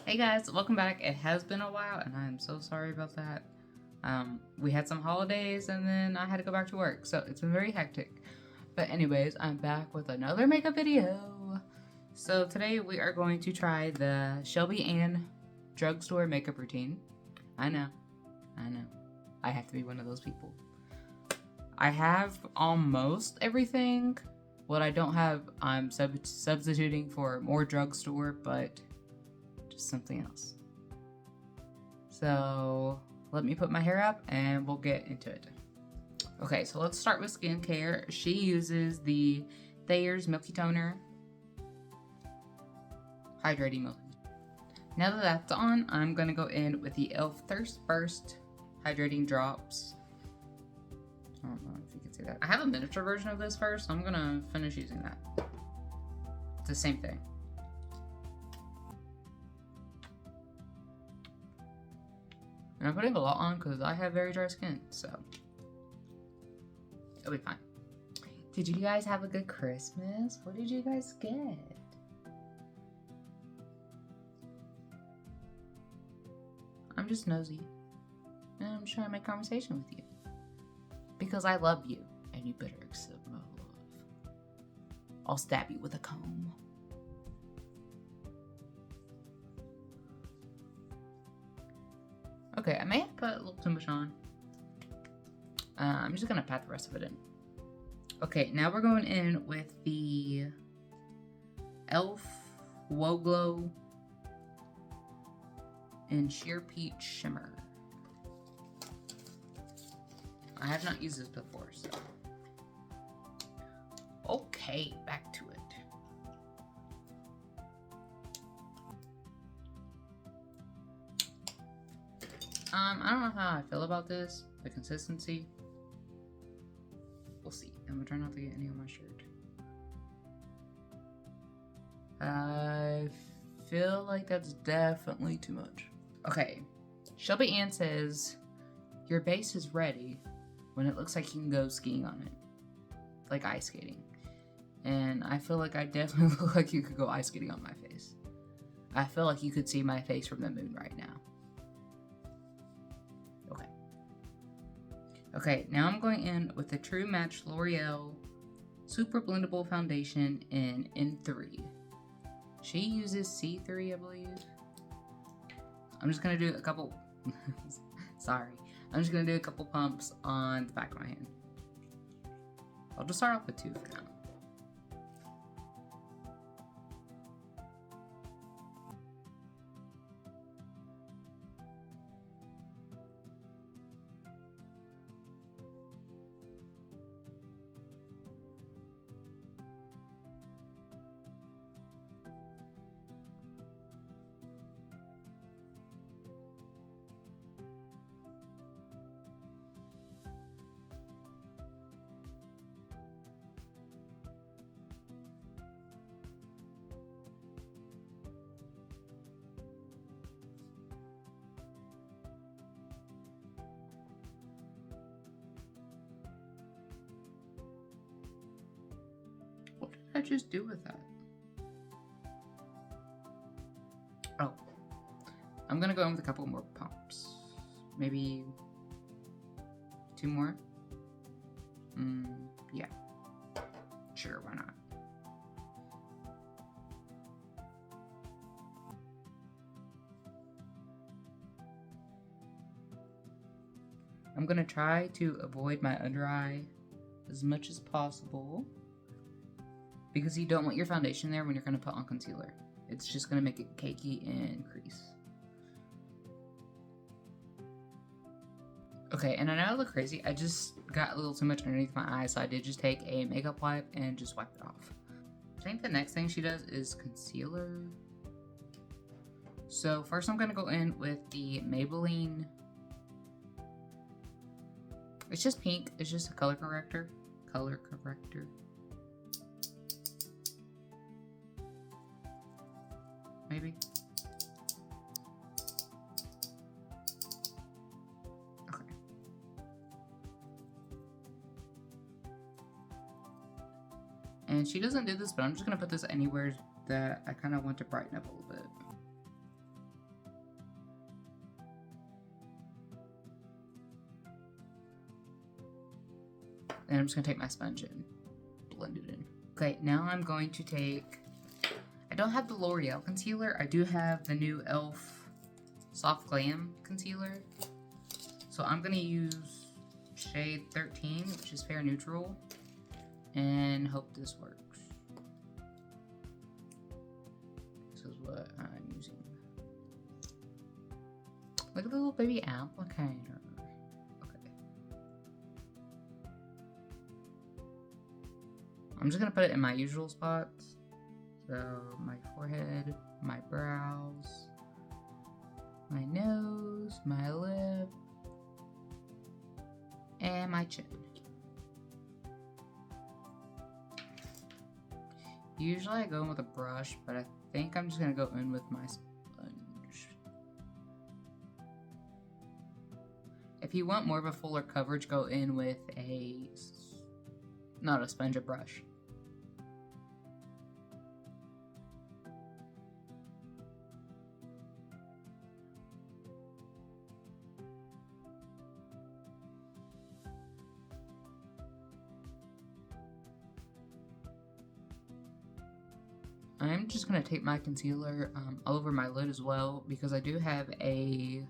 Hey guys, welcome back. It has been a while and I'm so sorry about that. We had some holidays and then I had to go back to work, so it's been very hectic. But anyways, I'm back with another makeup video. So today we are going to try the Shelby Ann drugstore makeup routine. I know. I have to be one of those people. I have almost everything. What I don't have, I'm substituting for more drugstore, but just something else. So let me put my hair up and we'll get into it. Okay, so let's start with skincare. She uses the Thayer's Milky Toner Hydrating Milk. Now that that's on, I'm gonna go in with the e.l.f. Thirst Burst Hydrating Drops. I don't know if you can see that. I have a miniature version of this first, so I'm gonna finish using that. It's the same thing. And I'm putting a lot on because I have very dry skin, so it'll be fine. Did you guys have a good Christmas? What did you guys get? I'm just nosy. And I'm just trying to make conversation with you. Because I love you, and you better accept my love. I'll stab you with a comb. Okay, I may have put a little too much on. I'm just gonna pat the rest of it in. Okay, now we're going in with the e.l.f. Whoa Glow in Sheer Peach Shimmer. I have not used this before, so. Okay, back to it. I don't know how I feel about this, the consistency. We'll see. I'm gonna try not to get any on my shirt. I feel like that's definitely too much. Okay, Shelby Ann says, your base is ready when it looks like you can go skiing on it. Like ice skating. And I feel like I definitely look like you could go ice skating on my face. I feel like you could see my face from the moon right now. Okay, now I'm going in with the True Match L'Oreal Super Blendable Foundation in N3. She uses C3, I believe. I'm just gonna do a couple, sorry. I'm just gonna do a couple pumps on the back of my hand. I'll just start off with 2 for now. What did I just do with that? Oh. I'm gonna go in with a couple more pumps. Maybe 2 more? Yeah. Sure, why not? I'm gonna try to avoid my under eye as much as possible because you don't want your foundation there when you're gonna put on concealer. It's just gonna make it cakey and crease. Okay, and I know I look crazy. I just got a little too much underneath my eyes, so I did just take a makeup wipe and just wipe it off. I think the next thing she does is concealer. So first I'm gonna go in with the Maybelline. It's just pink. It's just a color corrector. Maybe. Okay. And she doesn't do this, but I'm just gonna put this anywhere that I kind of want to brighten up a little bit. And I'm just going to take my sponge and blend it in. Okay, now I'm going to take... I don't have the L'Oreal concealer. I do have the new e.l.f. Soft Glam concealer. So I'm going to use shade 13, which is Fair Neutral. And hope this works. This is what I'm using. Look at the little baby applicator. Okay. I'm just gonna put it in my usual spots. So my forehead, my brows, my nose, my lip, and my chin. Usually I go in with a brush, but I think I'm just gonna go in with my sponge. If you want more of a fuller coverage, go in with not a sponge, a brush. I'm just going to take my concealer all over my lid as well, because I do have a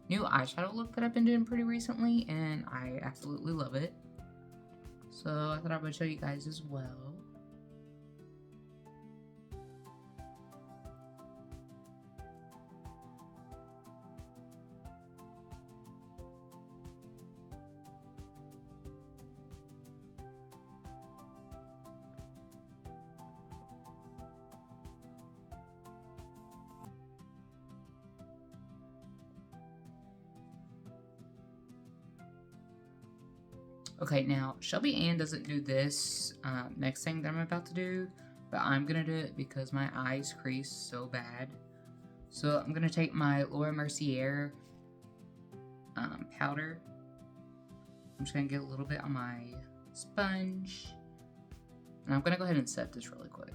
new eyeshadow look that I've been doing pretty recently, and I absolutely love it. So I thought I would show you guys as well. Okay, now Shelby Ann doesn't do this next thing that I'm about to do, but I'm gonna do it because my eyes crease so bad. So I'm gonna take my Laura Mercier powder. I'm just gonna get a little bit on my sponge, and I'm gonna go ahead and set this really quick.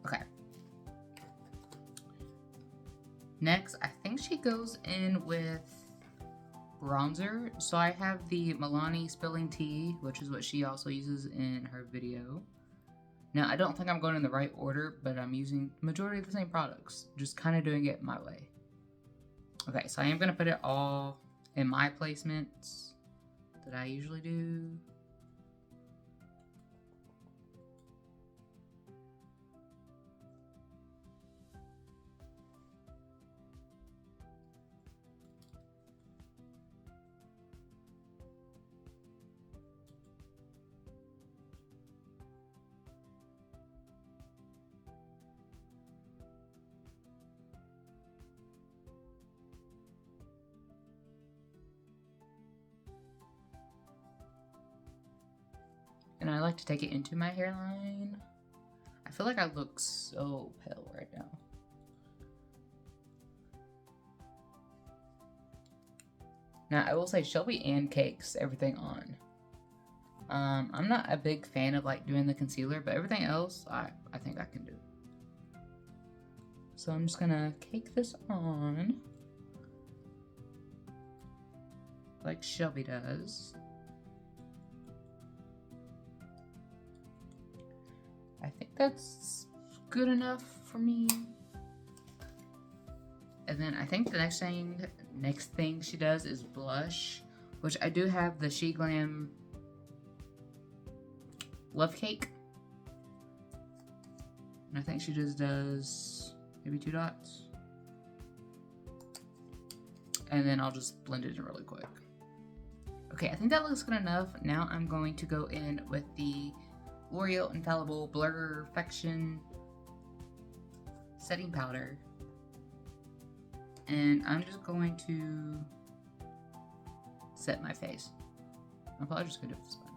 Okay. Next, I think she goes in with bronzer. So I have the Milani Spilling Tea, which is what she also uses in her video. Now, I don't think I'm going in the right order, but I'm using the majority of the same products. Just kind of doing it my way. Okay, so I am going to put it all in my placements that I usually do. And I like to take it into my hairline. I feel like I look so pale right now. Now, I will say Shelby Ann cakes everything on. I'm not a big fan of like doing the concealer, but everything else, I think I can do. So I'm just gonna cake this on like Shelby does. I think that's good enough for me. And then I think the next thing she does is blush, which I do have the She Glam Love Cake. And I think she just does maybe 2 dots. And then I'll just blend it in really quick. Okay, I think that looks good enough. Now I'm going to go in with the L'Oreal Infallible Blurrfection setting powder, and I'm just going to set my face. I'm probably just gonna do it with a sponge.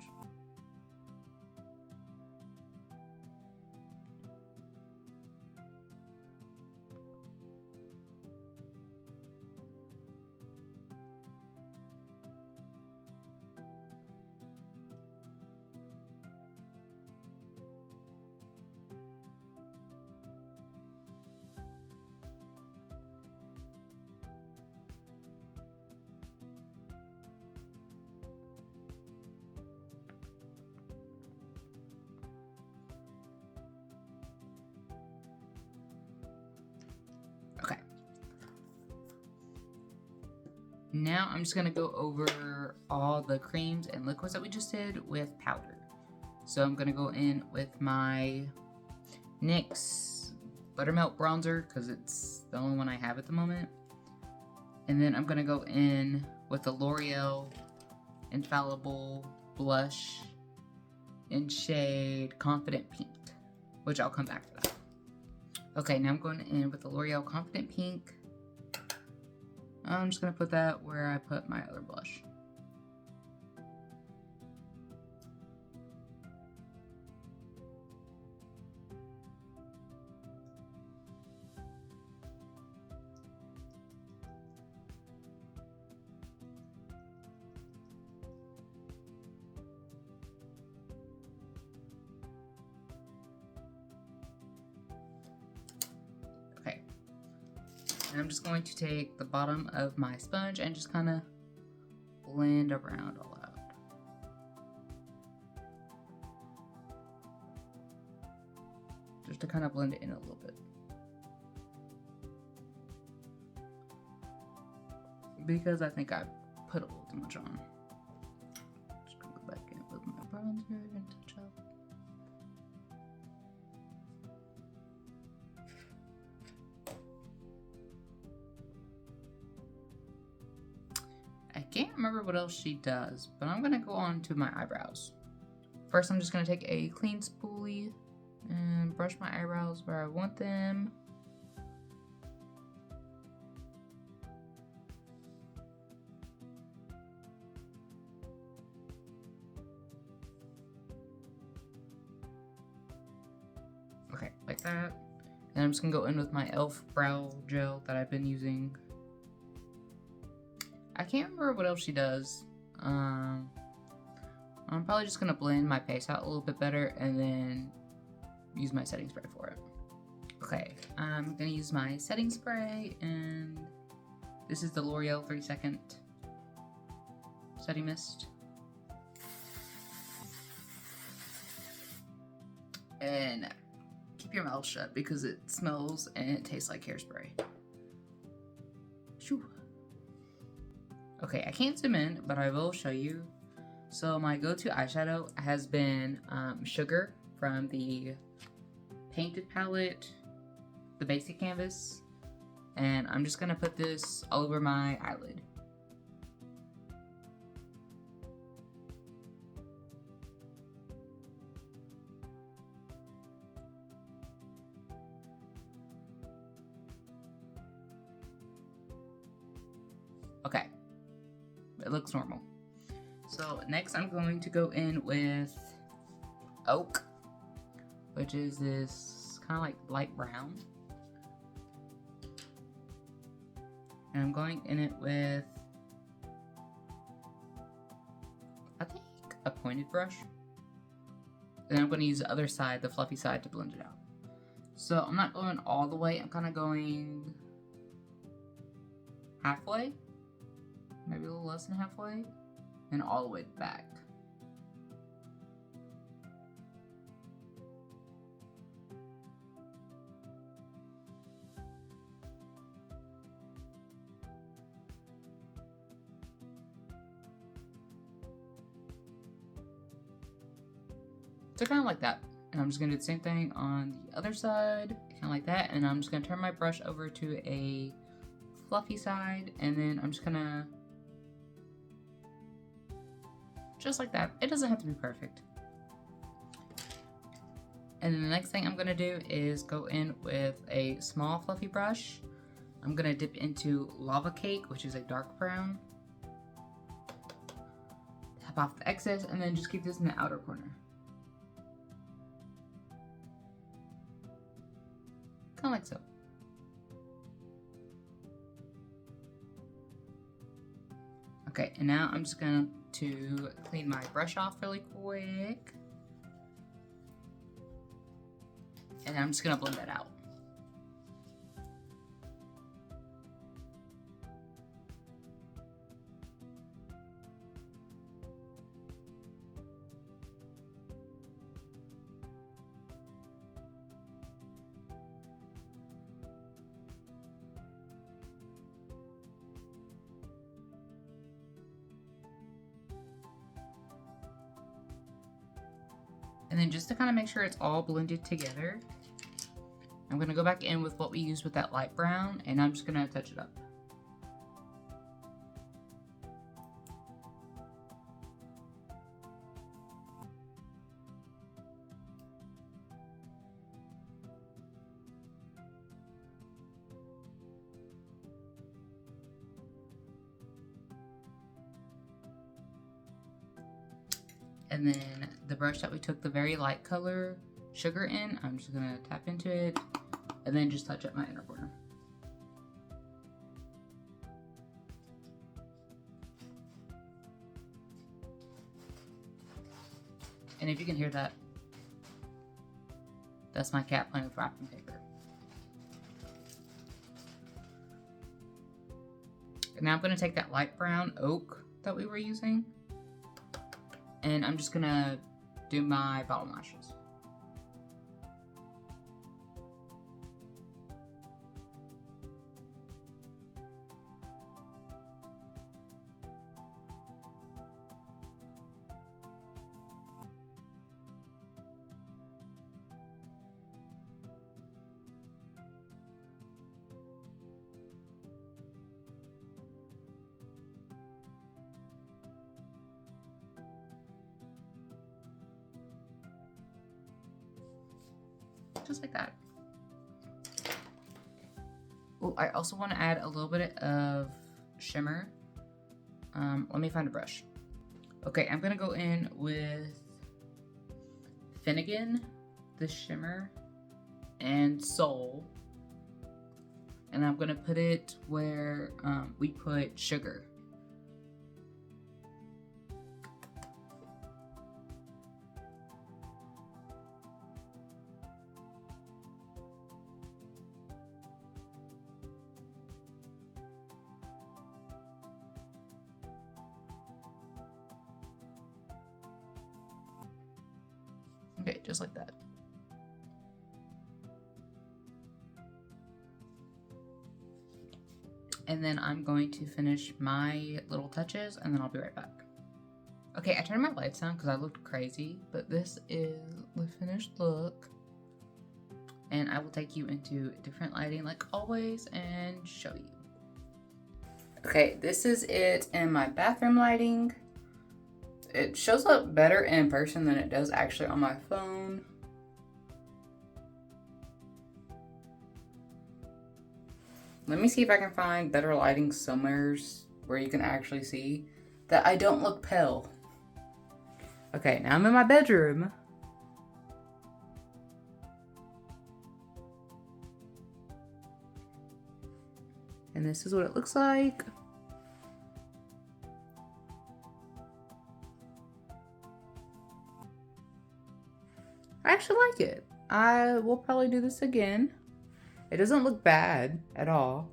Now I'm just gonna go over all the creams and liquids that we just did with powder. So I'm gonna go in with my NYX Buttermelt Bronzer because it's the only one I have at the moment. And then I'm gonna go in with the L'Oreal Infallible Blush in shade Confident Pink, which I'll come back to that. Okay, now I'm going in with the L'Oreal Confident Pink. I'm just gonna put that where I put my other blush. And I'm just going to take the bottom of my sponge and just kind of blend around all out. Just to kind of blend it in a little bit. Because I think I put a little too much on. Just gonna go back in with my bronzer and touch up. I can't remember what else she does, but I'm gonna go on to my eyebrows. First, I'm just gonna take a clean spoolie and brush my eyebrows where I want them. Okay, like that. And I'm just gonna go in with my e.l.f. brow gel that I've been using. I can't remember what else she does. I'm probably just gonna blend my face out a little bit better and then use my setting spray for it. Okay, I'm gonna use my setting spray, and this is the L'Oreal 3-second setting mist. And keep your mouth shut because it smells and it tastes like hairspray. Shoo. Okay, I can't zoom in, but I will show you. So my go-to eyeshadow has been Sugar from the Painted palette, the basic canvas. And I'm just gonna put this all over my eyelid. Okay, it looks normal. So next I'm going to go in with Oak, which is this kind of like light brown. And I'm going in it with, I think, a pointed brush. Then I'm going to use the other side, the fluffy side, to blend it out. So I'm not going all the way, I'm kind of going halfway. Maybe a little less than halfway, and all the way back. So kind of like that. And I'm just gonna do the same thing on the other side, kind of like that. And I'm just gonna turn my brush over to a fluffy side, and then I'm just gonna, just like that. It doesn't have to be perfect. And then the next thing I'm gonna do is go in with a small fluffy brush. I'm gonna dip into Lava Cake, which is a dark brown. Tap off the excess, and then just keep this in the outer corner. Kind of like so. Okay, and now I'm just going to clean my brush off really quick. And I'm just going to blend that out. And then just to kind of make sure it's all blended together, I'm going to go back in with what we used with that light brown, and I'm just going to touch it up. And then the brush that we took the very light color sugar in, I'm just gonna tap into it and then just touch up my inner corner. And if you can hear that, that's my cat playing with wrapping paper. And now I'm gonna take that light brown oak that we were using, and I'm just gonna do my bottom lashes. Just like that. Oh, I also want to add a little bit of shimmer. Let me find a brush. Okay, I'm gonna go in with Finnegan, the shimmer, and Soul, and I'm gonna put it where we put sugar. Okay, just like that. And then I'm going to finish my little touches and then I'll be right back. Okay, I turned my lights on because I looked crazy, but this is the finished look. And I will take you into different lighting like always and show you. Okay, this is it in my bathroom lighting. It shows up better in person than it does actually on my phone. Let me see if I can find better lighting somewhere where you can actually see that I don't look pale. Okay, now I'm in my bedroom. And this is what it looks like. I actually like it. I will probably do this again. It doesn't look bad at all.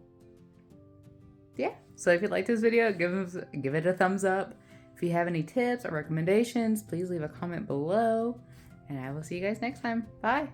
Yeah, so if you like this video, give it a thumbs up. If you have any tips or recommendations, please leave a comment below. And I will see you guys next time. Bye.